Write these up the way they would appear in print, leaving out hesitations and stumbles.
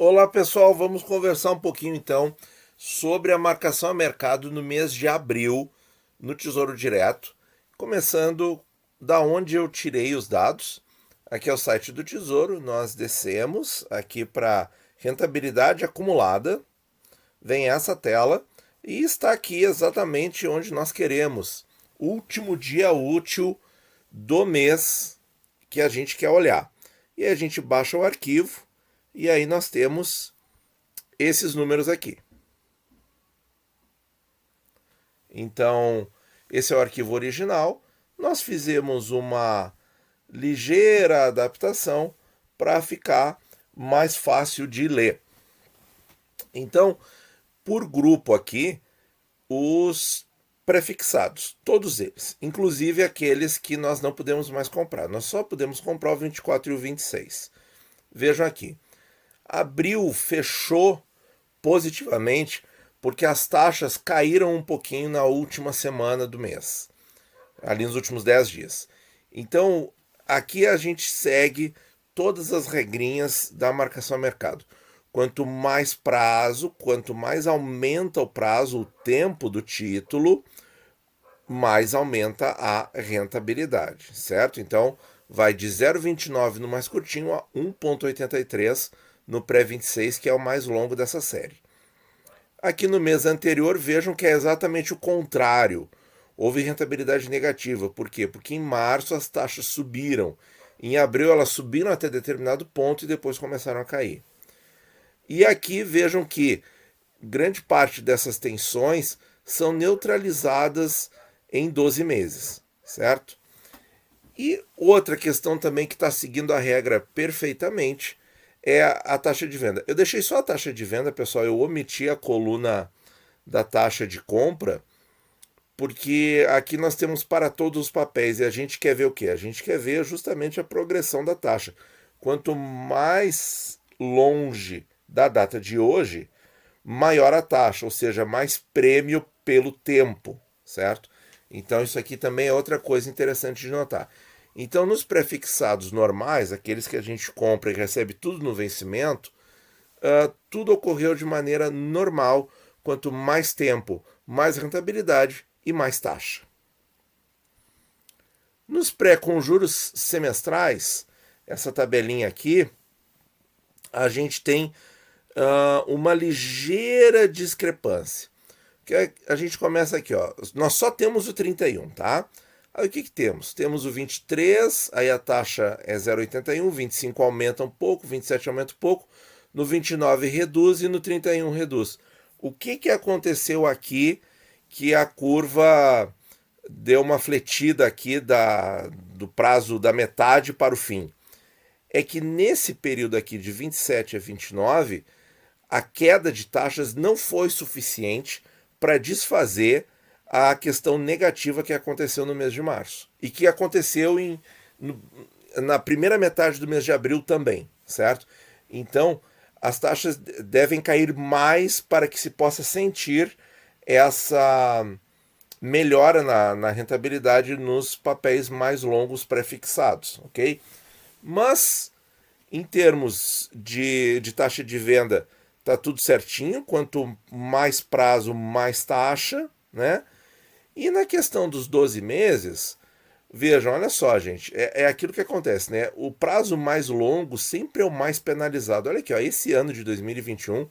Olá pessoal, vamos conversar um pouquinho então sobre a marcação a mercado no mês de abril no Tesouro Direto, começando da onde eu tirei os dados. Aqui é o site do Tesouro, nós descemos aqui para rentabilidade acumulada, vem essa tela e está aqui exatamente onde nós queremos, último dia útil do mês que a gente quer olhar. E a gente baixa o arquivo e aí nós temos esses números aqui. Então, esse é o arquivo original. Nós fizemos uma ligeira adaptação para ficar mais fácil de ler. Então, por grupo aqui, os prefixados, todos eles, inclusive aqueles que nós não podemos mais comprar. Nós só podemos comprar o 24 e o 26. Vejam aqui. Abril fechou positivamente porque as taxas caíram um pouquinho na última semana do mês, ali nos últimos 10 dias. Então, aqui a gente segue todas as regrinhas da marcação a mercado. Quanto mais prazo, quanto mais aumenta o prazo, o tempo do título, mais aumenta a rentabilidade, certo? Então, vai de 0,29 no mais curtinho a 1,83 no pré-26, que é o mais longo dessa série. Aqui no mês anterior, vejam que é exatamente o contrário. Houve rentabilidade negativa. Por quê? Porque em março as taxas subiram. Em abril elas subiram até determinado ponto e depois começaram a cair. E aqui vejam que grande parte dessas tensões são neutralizadas em 12 meses, certo? E outra questão também que está seguindo a regra perfeitamente é a taxa de venda. Eu deixei só a taxa de venda, pessoal, eu omiti a coluna da taxa de compra, porque aqui nós temos para todos os papéis e a gente quer ver o quê? A gente quer ver justamente a progressão da taxa. Quanto mais longe da data de hoje, maior a taxa, ou seja, mais prêmio pelo tempo, certo? Então isso aqui também é outra coisa interessante de notar. Então nos prefixados normais, aqueles que a gente compra e recebe tudo no vencimento, tudo ocorreu de maneira normal. Quanto mais tempo, mais rentabilidade e mais taxa. Nos pré com juros semestrais, essa tabelinha aqui, a gente tem uma ligeira discrepância. Que a gente começa aqui, ó. Nós só temos o 31, tá? Aí o que temos? Temos o 23, aí a taxa é 0,81, 25 aumenta um pouco, 27 aumenta um pouco, no 29 reduz e no 31 reduz. O que aconteceu aqui que a curva deu uma fletida aqui do prazo da metade para o fim? É que nesse período aqui de 27 a 29, a queda de taxas não foi suficiente para desfazer a questão negativa que aconteceu no mês de março e que aconteceu na primeira metade do mês de abril também, certo? Então, as taxas devem cair mais para que se possa sentir essa melhora na rentabilidade nos papéis mais longos pré-fixados, ok? Mas, em termos de taxa de venda, tá tudo certinho. Quanto mais prazo, mais taxa, né? E na questão dos 12 meses, vejam, olha só, gente, é aquilo que acontece, né? O prazo mais longo sempre é o mais penalizado. Olha aqui, ó, esse ano de 2021,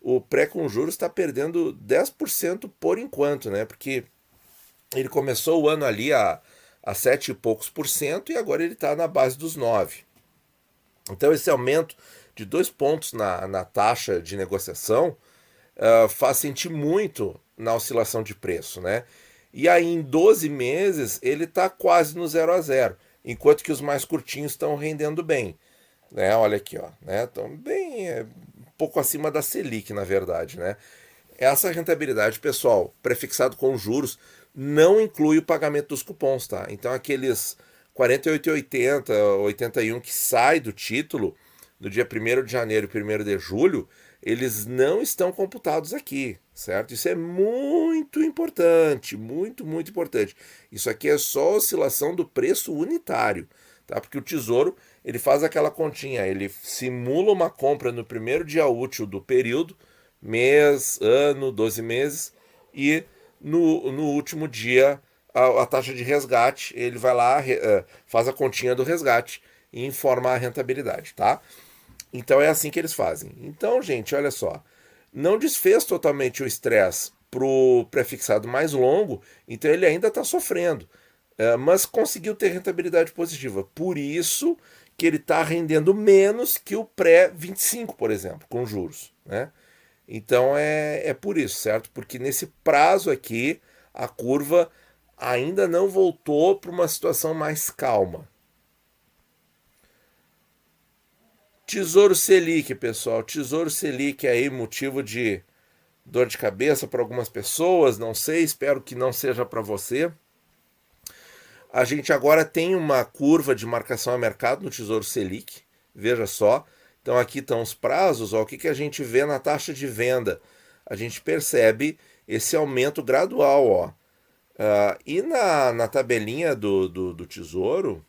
o pré com juros está perdendo 10% por enquanto, né? Porque ele começou o ano ali a 7 e poucos por cento e agora ele está na base dos 9. Então esse aumento de 2 pontos na taxa de negociação faz sentir muito na oscilação de preço, né? E aí em 12 meses ele está quase no 0 a 0, enquanto que os mais curtinhos estão rendendo bem, né? Olha aqui, ó, né? Estão bem, um pouco acima da Selic, na verdade, né? Essa rentabilidade, pessoal, prefixado com juros, não inclui o pagamento dos cupons, tá? Então aqueles 48,80, 81 que sai do título no dia 1º de janeiro e 1º de julho, eles não estão computados aqui, certo? Isso é muito importante, muito, muito importante. Isso aqui é só oscilação do preço unitário, tá? Porque o Tesouro, ele faz aquela continha, ele simula uma compra no primeiro dia útil do período, mês, ano, 12 meses, e no último dia a taxa de resgate, ele vai lá, faz a continha do resgate e informa a rentabilidade, tá? Então é assim que eles fazem. Então, gente, olha só, não desfez totalmente o estresse pro prefixado mais longo, então ele ainda está sofrendo, mas conseguiu ter rentabilidade positiva. Por isso que ele está rendendo menos que o pré-25, por exemplo, com juros, né? Então é por isso, certo? Porque nesse prazo aqui, a curva ainda não voltou para uma situação mais calma. Tesouro Selic, pessoal. Tesouro Selic aí, motivo de dor de cabeça para algumas pessoas, não sei, espero que não seja para você. A gente agora tem uma curva de marcação a mercado no Tesouro Selic, veja só. Então aqui estão os prazos, ó, o que a gente vê na taxa de venda? A gente percebe esse aumento gradual, ó. E na tabelinha do Tesouro,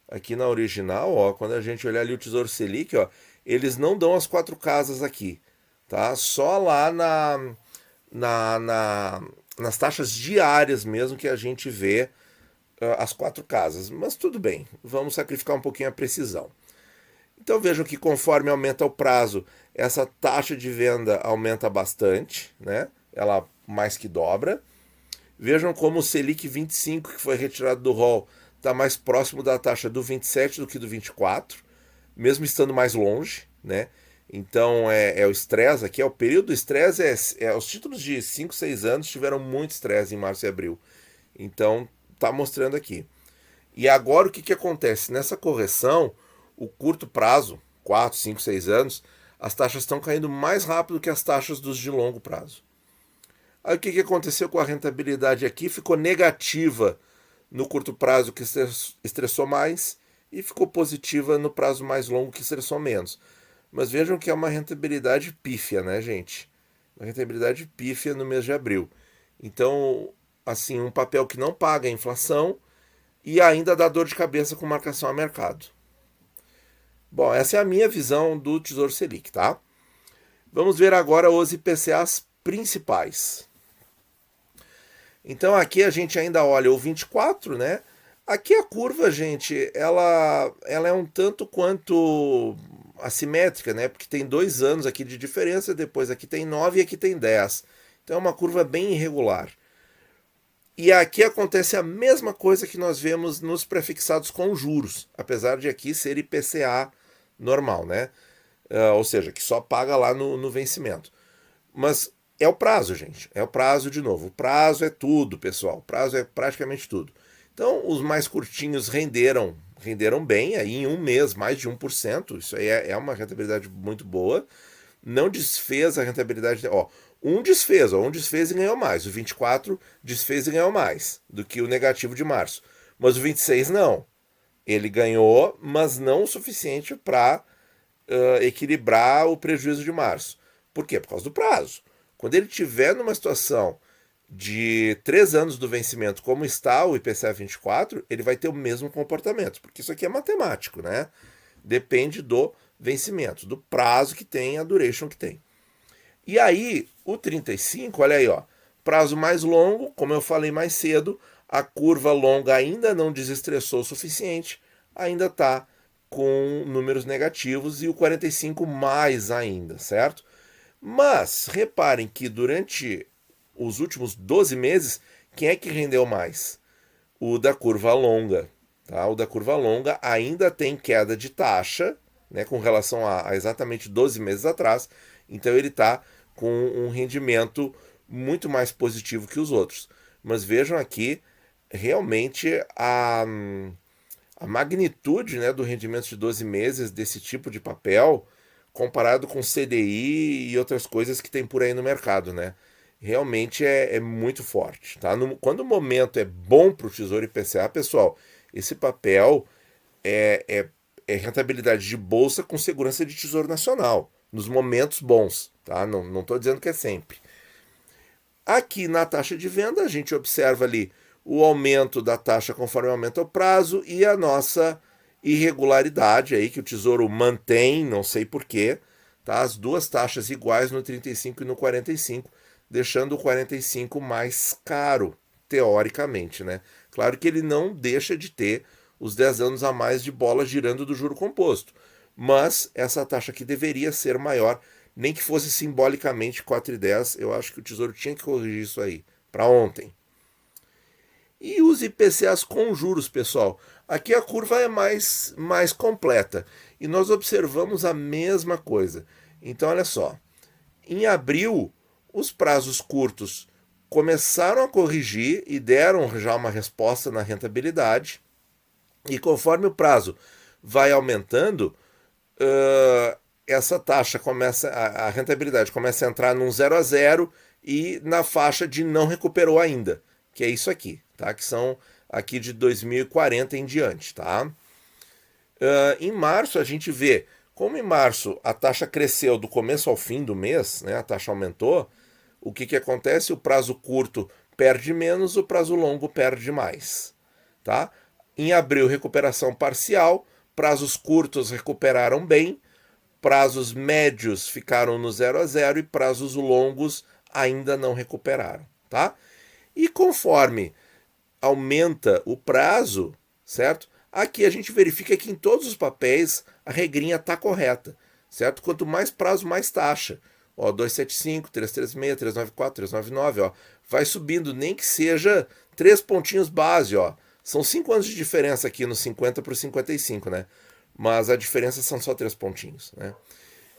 aqui na original, ó, quando a gente olhar ali o Tesouro Selic, ó, eles não dão as 4 casas aqui, tá? Só lá nas taxas diárias mesmo que a gente vê as 4 casas. Mas tudo bem, vamos sacrificar um pouquinho a precisão. Então vejam que conforme aumenta o prazo, essa taxa de venda aumenta bastante, né? Ela mais que dobra. Vejam como o Selic 25, que foi retirado do rol, está mais próximo da taxa do 27 do que do 24, mesmo estando mais longe, né? Então é o estresse aqui, o período do estresse, os títulos de 5, 6 anos tiveram muito estresse em março e abril. Então está mostrando aqui. E agora o que acontece? Nessa correção, o curto prazo, 4, 5, 6 anos, as taxas estão caindo mais rápido que as taxas dos de longo prazo. Aí o que aconteceu com a rentabilidade aqui? Ficou negativa no curto prazo, que estressou mais, e ficou positiva no prazo mais longo, que estressou menos. Mas vejam que é uma rentabilidade pífia, né, gente? Uma rentabilidade pífia no mês de abril. Então, assim, um papel que não paga a inflação e ainda dá dor de cabeça com marcação a mercado. Bom, essa é a minha visão do Tesouro Selic, tá? Vamos ver agora os IPCAs principais. Então aqui a gente ainda olha o 24, né? Aqui a curva, gente, ela é um tanto quanto assimétrica, né? Porque tem 2 anos aqui de diferença, depois aqui tem 9 e aqui tem 10. Então é uma curva bem irregular. E aqui acontece a mesma coisa que nós vemos nos prefixados com juros, apesar de aqui ser IPCA normal, né? Ou seja, que só paga lá no vencimento. Mas é o prazo, gente. É o prazo de novo. O prazo é tudo, pessoal. O prazo é praticamente tudo. Então, os mais curtinhos renderam bem, aí em um mês, mais de 1%. Isso aí é uma rentabilidade muito boa. Não desfez a rentabilidade. Um desfez e ganhou mais. O 24 desfez e ganhou mais do que o negativo de março. Mas o 26 não. Ele ganhou, mas não o suficiente para equilibrar o prejuízo de março. Por quê? Por causa do prazo. Quando ele estiver numa situação de 3 anos do vencimento, como está o IPCA 24, ele vai ter o mesmo comportamento, porque isso aqui é matemático, né? Depende do vencimento, do prazo que tem, a duration que tem. E aí, o 35, olha aí, ó, prazo mais longo, como eu falei mais cedo, a curva longa ainda não desestressou o suficiente, ainda está com números negativos, e o 45 mais ainda, certo? Mas reparem que durante os últimos 12 meses, quem é que rendeu mais? O da curva longa. Tá? O da curva longa ainda tem queda de taxa, né, com relação a exatamente 12 meses atrás, então ele está com um rendimento muito mais positivo que os outros. Mas vejam aqui, realmente a magnitude, né, do rendimento de 12 meses desse tipo de papel, comparado com CDI e outras coisas que tem por aí no mercado, né? Realmente é muito forte, tá? Quando o momento é bom para o Tesouro IPCA, pessoal, esse papel é rentabilidade de bolsa com segurança de Tesouro Nacional, nos momentos bons, tá? Não estou dizendo que é sempre. Aqui na taxa de venda, a gente observa ali o aumento da taxa conforme aumenta o prazo e a nossa irregularidade aí que o Tesouro mantém, não sei porquê, tá? As duas taxas iguais no 35 e no 45, deixando o 45 mais caro, teoricamente, né? Claro que ele não deixa de ter os 10 anos a mais de bola girando do juro composto, mas essa taxa aqui deveria ser maior, nem que fosse simbolicamente 4,10, eu acho que o Tesouro tinha que corrigir isso aí, para ontem. E os IPCAs com juros, pessoal. Aqui a curva é mais completa. E nós observamos a mesma coisa. Então, olha só. Em abril, os prazos curtos começaram a corrigir e deram já uma resposta na rentabilidade. E conforme o prazo vai aumentando, essa taxa começa, a rentabilidade começa a entrar num 0 a 0 e na faixa de não recuperou ainda, que é isso aqui, tá? Que são aqui de 2040 em diante, tá? Em março a gente vê, como em março a taxa cresceu do começo ao fim do mês, né? A taxa aumentou, o que acontece? O prazo curto perde menos, o prazo longo perde mais, tá? Em abril, recuperação parcial, prazos curtos recuperaram bem, prazos médios ficaram no 0 a 0 e prazos longos ainda não recuperaram, tá? E conforme aumenta o prazo, certo? Aqui a gente verifica que em todos os papéis a regrinha está correta, certo? Quanto mais prazo, mais taxa. Ó, 275, 336, 394, 399, ó, vai subindo, nem que seja 3 pontinhos base, ó. São 5 anos de diferença aqui no 50 para o 55, né? Mas a diferença são só 3 pontinhos, né?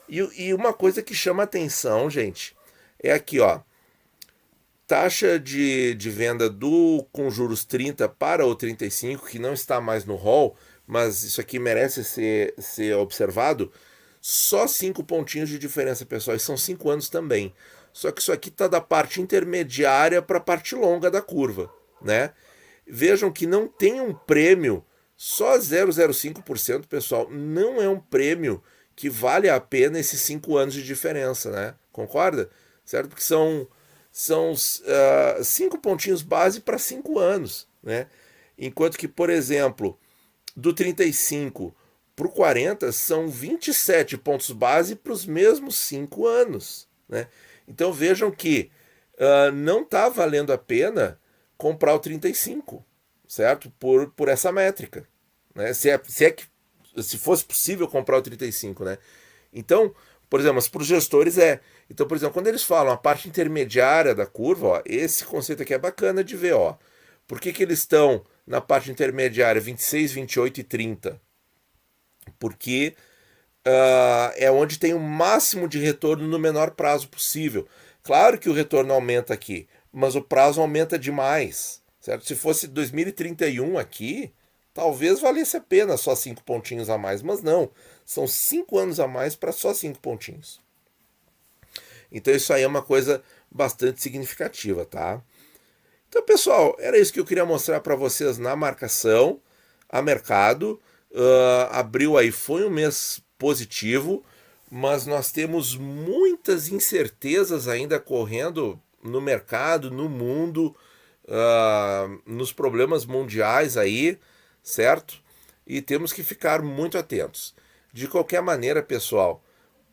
E uma coisa que chama atenção, gente, é aqui, ó. Taxa de venda com juros 30 para o 35, que não está mais no rol, mas isso aqui merece ser observado, só 5 pontinhos de diferença, pessoal, e são 5 anos também. Só que isso aqui está da parte intermediária para a parte longa da curva, né? Vejam que não tem um prêmio, só 0,05%, pessoal, não é um prêmio que vale a pena esses 5 anos de diferença, né? Concorda? Certo? Porque são 5 pontinhos base para 5 anos, né? Enquanto que, por exemplo, do 35 para o 40 são 27 pontos base para os mesmos 5 anos, né? Então vejam que não está valendo a pena comprar o 35, certo? Por essa métrica, né? Se fosse possível comprar o 35, né? Então, por exemplo, mas para os gestores é. Então, por exemplo, quando eles falam a parte intermediária da curva, ó, esse conceito aqui é bacana de ver, ó. Por que eles estão na parte intermediária 26, 28 e 30? Porque é onde tem o máximo de retorno no menor prazo possível. Claro que o retorno aumenta aqui, mas o prazo aumenta demais, certo? Se fosse 2031 aqui, talvez valesse a pena só 5 pontinhos a mais, mas não. São 5 anos a mais para só 5 pontinhos. Então isso aí é uma coisa bastante significativa, tá? Então, pessoal, era isso que eu queria mostrar para vocês na marcação a mercado. Abril aí foi um mês positivo, mas nós temos muitas incertezas ainda correndo no mercado, no mundo, nos problemas mundiais aí, certo? E temos que ficar muito atentos. De qualquer maneira, pessoal,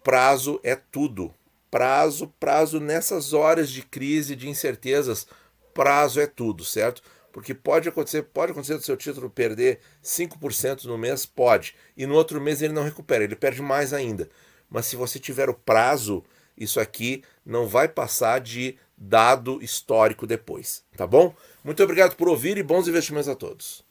prazo é tudo. Prazo nessas horas de crise, de incertezas, prazo é tudo, certo? Porque pode acontecer do seu título perder 5% no mês, pode. E no outro mês ele não recupera, ele perde mais ainda. Mas se você tiver o prazo, isso aqui não vai passar de dado histórico depois, tá bom? Muito obrigado por ouvir e bons investimentos a todos.